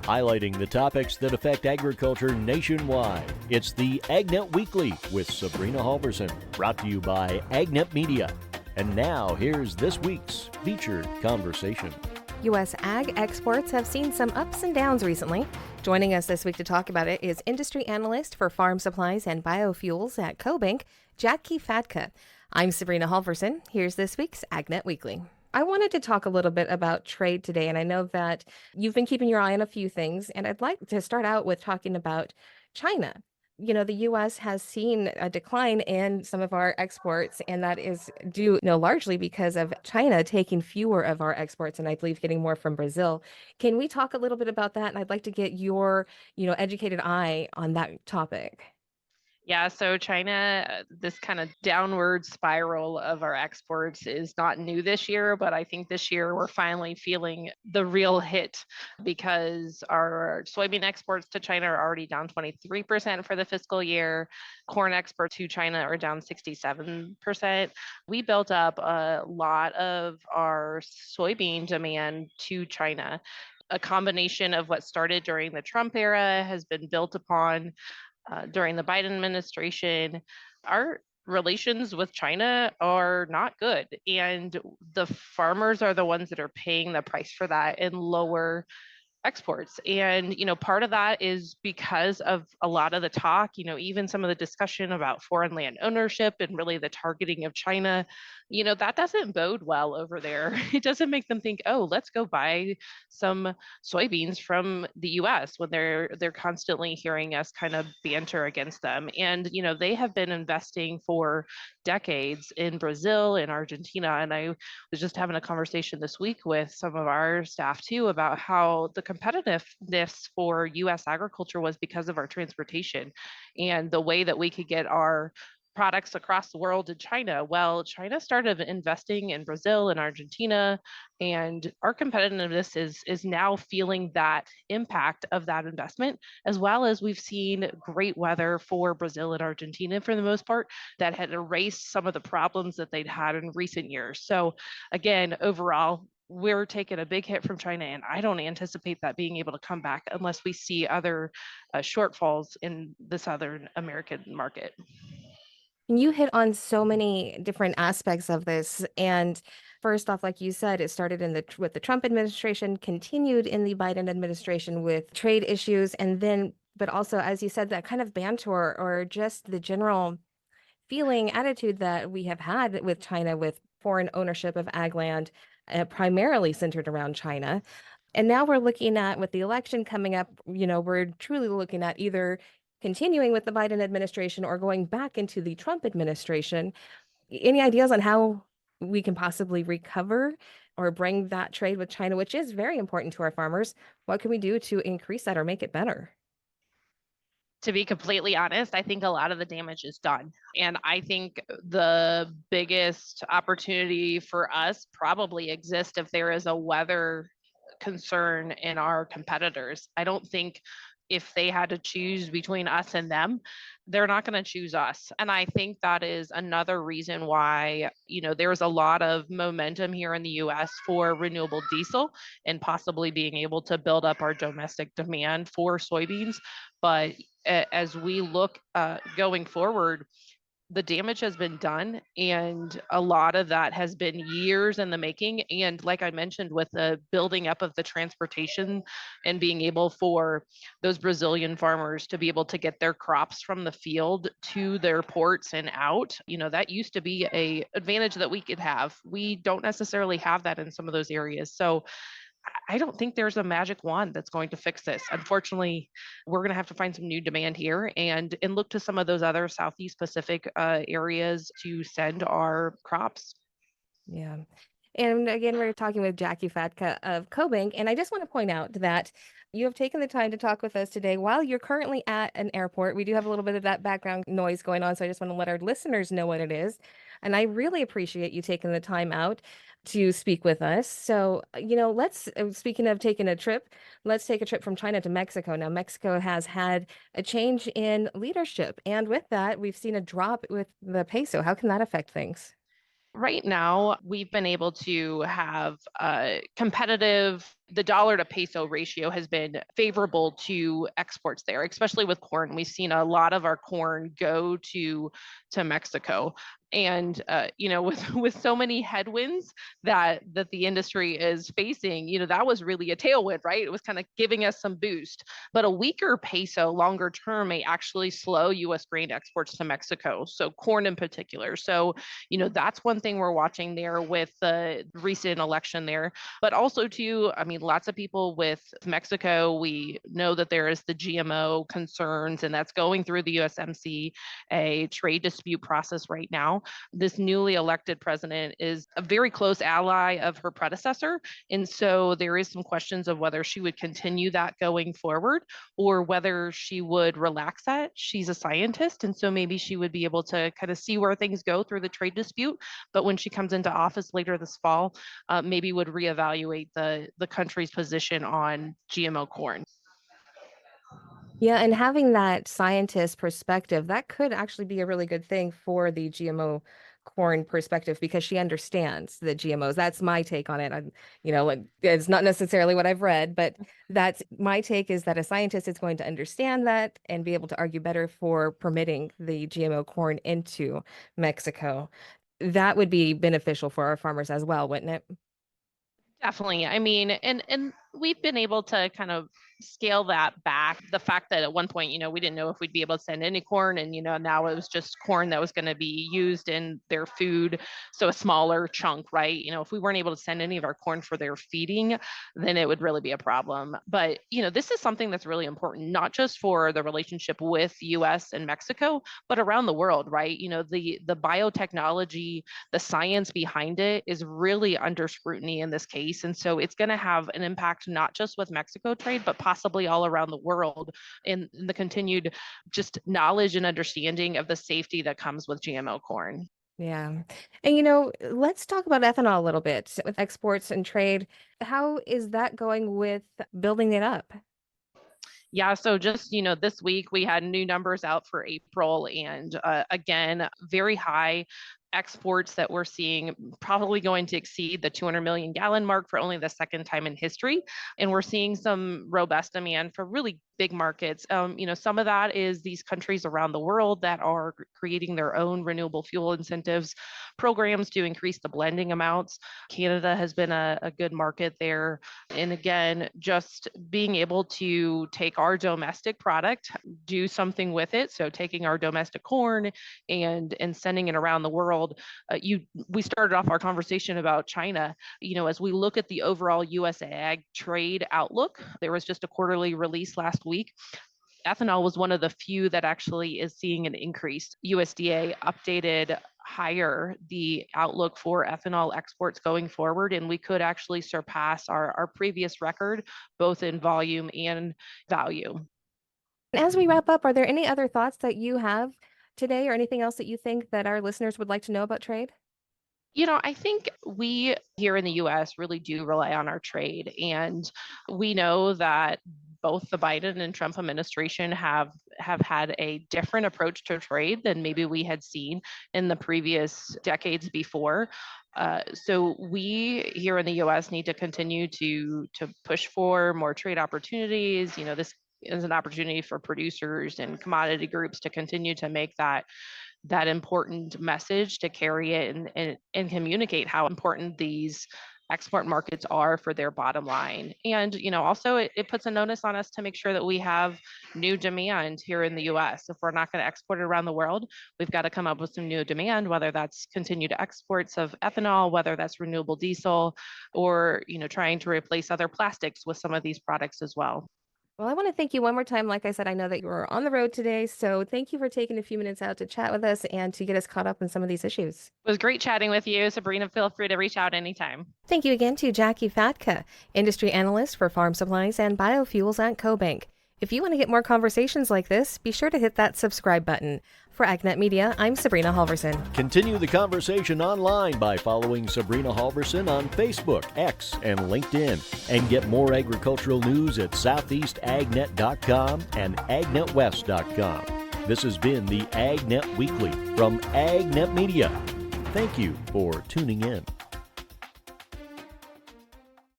highlighting the topics that affect agriculture nationwide. It's the AgNet Weekly with Sabrina Halverson, brought to you by AgNet Media. And now, here's this week's featured conversation. U.S. ag exports have seen some ups and downs recently. Joining us this week to talk about it is industry analyst for Farm Supplies and Biofuels at CoBank, Jacqui Fatka. I'm Sabrina Halverson. Here's this week's AgNet Weekly. I wanted to talk a little bit about trade today, and I know that you've been keeping your eye on a few things, and I'd like to start out with talking about China. The U.S. has seen a decline in some of our exports, and that is due, largely because of China taking fewer of our exports and I believe getting more from Brazil. Can we talk a little bit about that? And I'd like to get your, educated eye on that topic. Yeah, so China, this kind of downward spiral of our exports is not new this year, but I think this year we're finally feeling the real hit because our soybean exports to China are already down 23% for the fiscal year. Corn exports to China are down 67%. We built up a lot of our soybean demand to China. A combination of what started during the Trump era has been built upon during the Biden administration. Our relations with China are not good, and the farmers are the ones that are paying the price for that in lower exports. And, part of that is because of a lot of the talk, even some of the discussion about foreign land ownership and really the targeting of China, that doesn't bode well over there. It doesn't make them think, oh, let's go buy some soybeans from the US when they're constantly hearing us kind of banter against them. And, they have been investing for decades in Brazil and Argentina. And I was just having a conversation this week with some of our staff too about how the competitiveness for US agriculture was because of our transportation and the way that we could get our products across the world to China. Well, China started investing in Brazil and Argentina, and our competitiveness is now feeling that impact of that investment, as well as we've seen great weather for Brazil and Argentina for the most part that had erased some of the problems that they'd had in recent years. So again, overall, we're taking a big hit from China, and I don't anticipate that being able to come back unless we see other shortfalls in the Southern American market. You hit on so many different aspects of this. And first off, like you said, it started with the Trump administration, continued in the Biden administration with trade issues, and then, but also, as you said, that kind of banter or just the general attitude that we have had with China, with foreign ownership of ag land, primarily centered around China. And now we're looking at, with the election coming up, we're truly looking at either continuing with the Biden administration or going back into the Trump administration. Any ideas on how we can possibly recover or bring that trade with China, which is very important to our farmers? What can we do to increase that or make it better? To be completely honest, I think a lot of the damage is done. And I think the biggest opportunity for us probably exists if there is a weather concern in our competitors. I don't think if they had to choose between us and them, they're not going to choose us. And I think that is another reason why, there's a lot of momentum here in the US for renewable diesel and possibly being able to build up our domestic demand for soybeans. But as we look going forward, the damage has been done, and a lot of that has been years in the making. And like I mentioned, with the building up of the transportation and being able for those Brazilian farmers to be able to get their crops from the field to their ports and out, that used to be an advantage that we could have. We don't necessarily have that in some of those areas. So I don't think there's a magic wand that's going to fix this. Unfortunately, we're going to have to find some new demand here and look to some of those other Southeast Pacific areas to send our crops. Yeah. And again, we're talking with Jacqui Fatka of CoBank. And I just want to point out that you have taken the time to talk with us today while you're currently at an airport. We do have a little bit of that background noise going on, so I just want to let our listeners know what it is. And I really appreciate you taking the time out to speak with us. So, speaking of taking a trip, let's take a trip from China to Mexico. Now, Mexico has had a change in leadership. And with that, we've seen a drop with the peso. How can that affect things? Right now, we've been able to have the dollar to peso ratio has been favorable to exports there, especially with corn. We've seen a lot of our corn go to Mexico. And with so many headwinds that the industry is facing, that was really a tailwind, right? It was kind of giving us some boost. But a weaker peso longer term may actually slow U.S. grain exports to Mexico, so corn in particular. So that's one thing we're watching there with the recent election there. But also too, I mean, lots of people with Mexico, we know that there is the GMO concerns, and that's going through the USMCA trade dispute process right now. This newly elected president is a very close ally of her predecessor. And so there is some questions of whether she would continue that going forward or whether she would relax that. She's a scientist, and so maybe she would be able to kind of see where things go through the trade dispute. But when she comes into office later this fall, maybe would reevaluate the country's position on GMO corn. Yeah, and having that scientist perspective, that could actually be a really good thing for the GMO corn perspective because she understands the GMOs. That's my take on it. It's not necessarily what I've read, but that's my take is that a scientist is going to understand that and be able to argue better for permitting the GMO corn into Mexico. That would be beneficial for our farmers as well, wouldn't it? Definitely. I mean, and we've been able to kind of scale that back. The fact that at one point, we didn't know if we'd be able to send any corn, and now it was just corn that was going to be used in their food, so a smaller chunk, right? If we weren't able to send any of our corn for their feeding, then it would really be a problem. But this is something that's really important, not just for the relationship with U.S. and Mexico, but around the world, right? The biotechnology, the science behind it is really under scrutiny in this case, and so it's going to have an impact not just with Mexico trade, but possibly all around the world in the continued just knowledge and understanding of the safety that comes with GMO corn. Yeah. And let's talk about ethanol a little bit with exports and trade. How is that going with building it up? Yeah, so just, this week we had new numbers out for April, and again, very high exports that we're seeing, probably going to exceed the 200 million gallon mark for only the second time in history. And we're seeing some robust demand for really big markets. Some of that is these countries around the world that are creating their own renewable fuel incentives programs to increase the blending amounts. Canada has been a good market there. And again, just being able to take our domestic product, do something with it. So taking our domestic corn and sending it around the world. We started off our conversation about China. As we look at the overall U.S. ag trade outlook, there was just a quarterly release last week. Ethanol was one of the few that actually is seeing an increase. USDA updated higher the outlook for ethanol exports going forward, and we could actually surpass our previous record, both in volume and value. As we wrap up, are there any other thoughts that you have today or anything else that you think that our listeners would like to know about trade? I think we here in the US really do rely on our trade. And we know that both the Biden and Trump administration have had a different approach to trade than maybe we had seen in the previous decades before. So we here in the US need to continue to push for more trade opportunities. This is an opportunity for producers and commodity groups to continue to make that important message, to carry it and communicate how important these export markets are for their bottom line. And also it puts a notice on us to make sure that we have new demand here in the US. If we're not going to export it around the world, we've got to come up with some new demand, whether that's continued exports of ethanol, whether that's renewable diesel, or trying to replace other plastics with some of these products as well. Well, I want to thank you one more time. Like I said, I know that you were on the road today, so thank you for taking a few minutes out to chat with us and to get us caught up on some of these issues. It was great chatting with you, Sabrina. Feel free to reach out anytime. Thank you again to Jacqui Fatka, Industry Analyst for Farm Supplies and Biofuels at CoBank. If you want to get more conversations like this, be sure to hit that subscribe button. For AgNet Media, I'm Sabrina Halverson. Continue the conversation online by following Sabrina Halverson on Facebook, X, and LinkedIn. And get more agricultural news at southeastagnet.com and agnetwest.com. This has been the AgNet Weekly from AgNet Media. Thank you for tuning in.